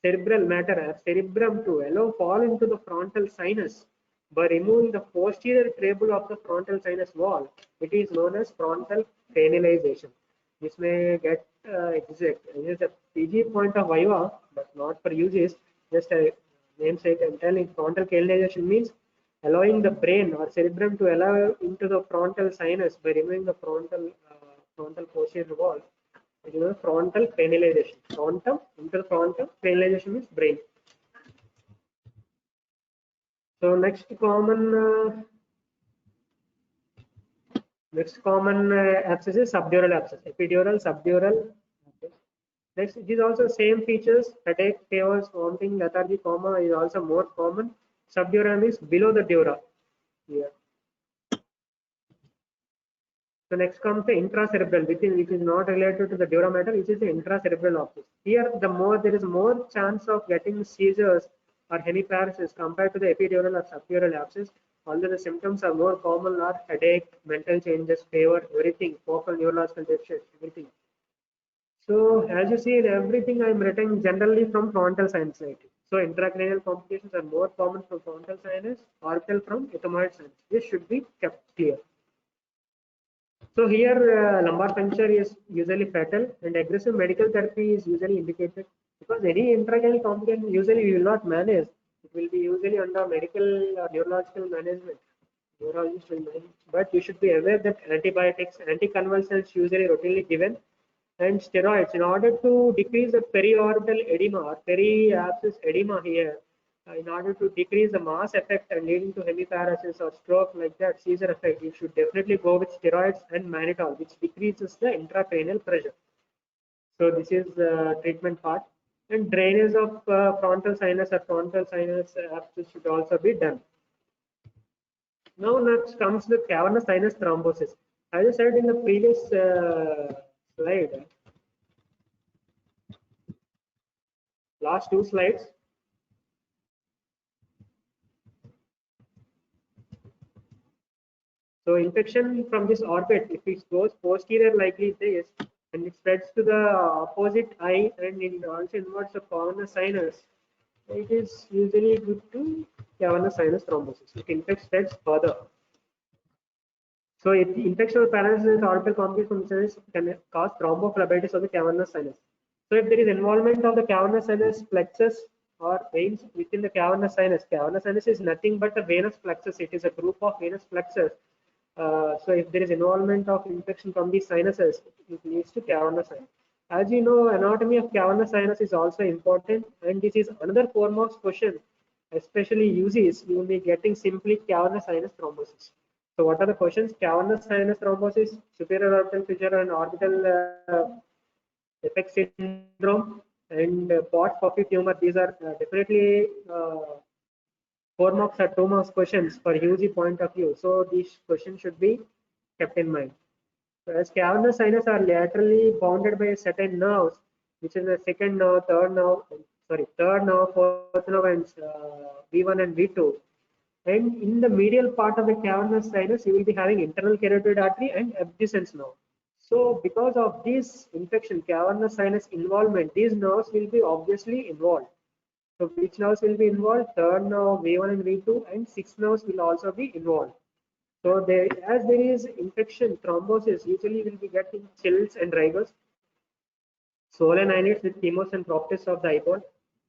cerebral matter, cerebrum, to allow fall into the frontal sinus by removing the posterior table of the frontal sinus wall, it is known as frontal cranialization. This may get exact. It is a PG point of Viva, but not for uses. Just a namesake. I'm telling frontal cranialization means allowing the brain or cerebrum to allow into the frontal sinus by removing the frontal posterior wall. It is frontal cranialization. Frontum into the frontal cranialization means brain. So next common abscess is subdural abscess. Epidural, subdural. Next, it is also same features: headache, fevers, vomiting, lethargy, coma is also more common. Subdural is below the dura. Here. So next comes the intracerebral, which is not related to the dura mater, which is the intracerebral abscess. Here, there is more chance of getting seizures or hemiparesis compared to the epidural or subdural abscess. Although the symptoms are more common, are headache, mental changes, fever, everything, focal neurological deficit, everything. So as you see in everything, I am writing generally from frontal sinusitis. So intracranial complications are more common from frontal sinus, orbital from ethmoid sinus. This should be kept clear. So here lumbar puncture is usually fatal and aggressive medical therapy is usually indicated because any intracranial complication usually we will not manage. It will be usually under medical or neurological management. Neurologist will manage. But you should be aware that antibiotics, anticonvulsants usually routinely given and steroids in order to decrease the periorbital edema or periapsis edema here. In order to decrease the mass effect and leading to hemiparesis or stroke like that, seizure effect, you should definitely go with steroids and mannitol, which decreases the intracranial pressure. So this is the treatment part. And drainage of frontal sinus or frontal sinus abscess should also be done. Now next comes the cavernous sinus thrombosis. As I said in the previous slide, last two slides. So infection from this orbit, if it goes posterior likely this, and it spreads to the opposite eye and it also involves the cavernous sinus, it is usually due to cavernous sinus thrombosis. It infects spreads further. So if the infection of paralysis orbital complication can cause thrombophlebitis of the cavernous sinus. So if there is involvement of the cavernous sinus plexus or veins within the cavernous sinus is nothing but a venous plexus. It is a group of venous plexus. So if there is involvement of infection from these sinuses, it leads to cavernous sinus. As you know, anatomy of cavernous sinus is also important, and this is another foremost question, especially UCs. You will be getting simply cavernous sinus thrombosis. So what are the questions? Cavernous sinus thrombosis, superior orbital fissure and orbital effect syndrome, and Potts-Puffy tumor. These are definitely 4 marks or 2 marks questions for UG point of view. So these questions should be kept in mind. So as cavernous sinus are laterally bounded by certain nerves, which is the second nerve, third nerve, fourth nerve, and V1 and V2. And in the medial part of the cavernous sinus, you will be having internal carotid artery and abducens nerve. So because of this infection, cavernous sinus involvement, these nerves will be obviously involved. So which nerves will be involved? Third nerve, V1 and V2, and 6 nerves will also be involved. So as there is infection, thrombosis, usually will be getting chills and rigors, swollen eyelids with chemos and proptis of the eyeball.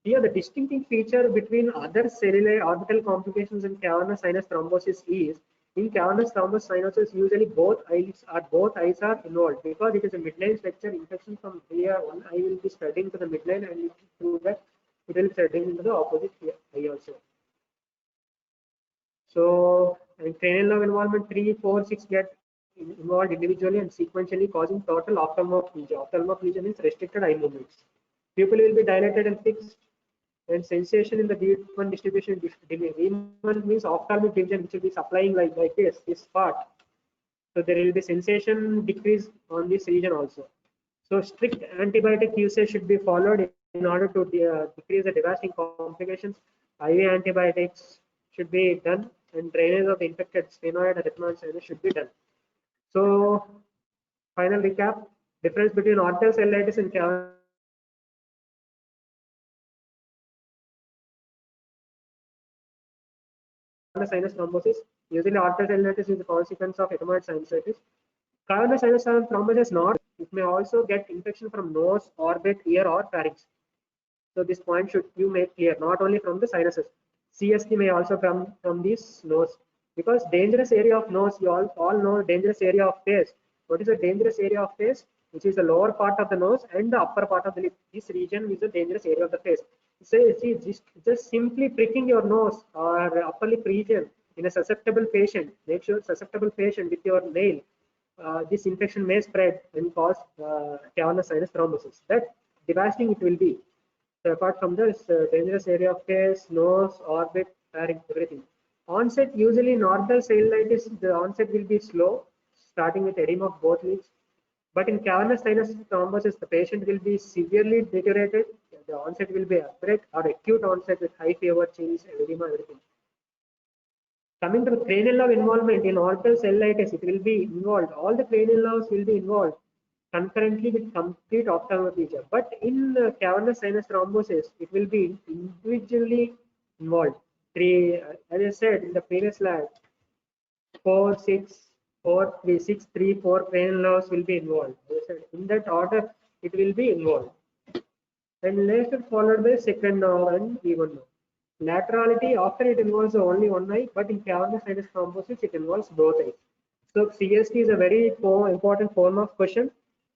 Here, the distinctive feature between other cellular orbital complications in cavernous sinus thrombosis is, in cavernous thrombosis sinuses, usually both eyes are involved because it is a midline structure infection from here. One eye will be spreading to the midline, and through that it will be spreading into the opposite eye also. So, and cranial nerve involvement 3, 4, 6 get involved individually and sequentially, causing total ophthalmoplegia. Ophthalmoplegia means restricted eye movements. Pupil will be dilated and fixed, and sensation in the V1 distribution. V1 means ophthalmic division, which will be supplying like this part. So there will be sensation decrease on this region also. So strict antibiotic usage should be followed in order to decrease the devastating complications. IV antibiotics should be done, and drainage of the infected sphenoid and ethmoid sinus should be done. So final recap: difference between orbital cellulitis and cavernous sinus thrombosis. Usually, orbital cellulitis is the consequence of ethmoid sinusitis. Cavernous sinus thrombosis not. It may also get infection from nose, orbit, ear, or pharynx. So this point should you make clear, not only from the sinuses. CST may also come from this nose, because dangerous area of nose, you all know dangerous area of face. What is the dangerous area of face? Which is the lower part of the nose and the upper part of the lip. This region is the dangerous area of the face. So see, just simply pricking your nose or upper lip region in a susceptible patient, make sure susceptible patient with your nail, this infection may spread and cause cavernous sinus thrombosis. That devastating it will be. So apart from this dangerous area of face, nose, orbit, pharynx, everything. Onset usually in orbital cellulitis, the onset will be slow, starting with edema of both leaves. But in cavernous sinus thrombosis, the patient will be severely deteriorated. The onset will be abrupt or acute onset with high fever, chills, edema, everything. Coming to the cranial nerve involvement in orbital cellulitis, it will be involved. All the cranial nerves will be involved concurrently with complete ophthalmoplegia. But in cavernous sinus thrombosis, it will be individually involved. As I said in the previous slide, 4, 6, 4, 3, 6, 3, 4 cranial nerves will be involved. As I said, in that order, it will be involved. And later followed by second nerve and even nerve. Laterality, often it involves only one eye, but in cavernous sinus thrombosis, it involves both eyes. So CST is a very important form of question.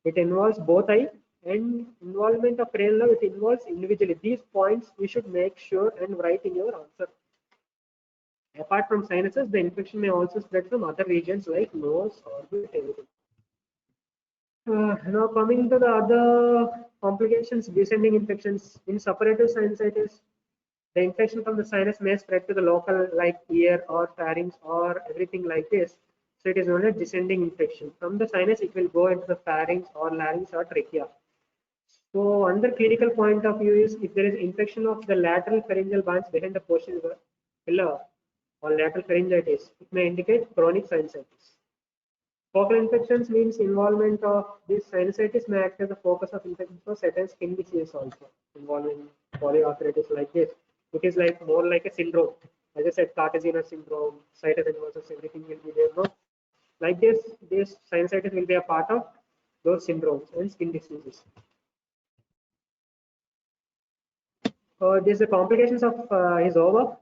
It involves both eye, and involvement of cranial nerve, it involves individually. These points you should make sure and write in your answer. Apart from sinuses, the infection may also spread from other regions like nose, orbit, everything. Now coming to the other complications, descending infections. In suppurative sinusitis, the infection from the sinus may spread to the local like ear or pharynx or everything like this. So it is known as descending infection. From the sinus, it will go into the pharynx or larynx or trachea. So under clinical point of view is if there is infection of the lateral pharyngeal bands behind the posterior pillar or lateral pharyngitis, it may indicate chronic sinusitis. Focal infections means involvement of this sinusitis may act as a focus of infection for certain skin diseases also involving polyarthritis like this. It is like more like a syndrome. As I said, Cartesian syndrome, situs inversus, everything will be there. No? Like this sinusitis will be a part of those syndromes and skin diseases. These are the complications of his over.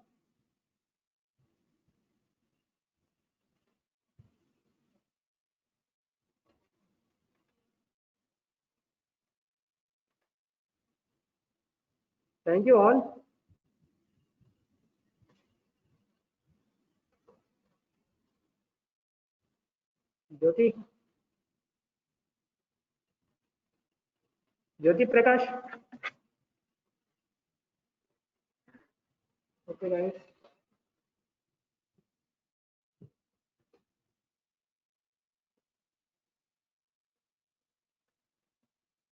Thank you all. Jyoti Prakash. Okay, guys.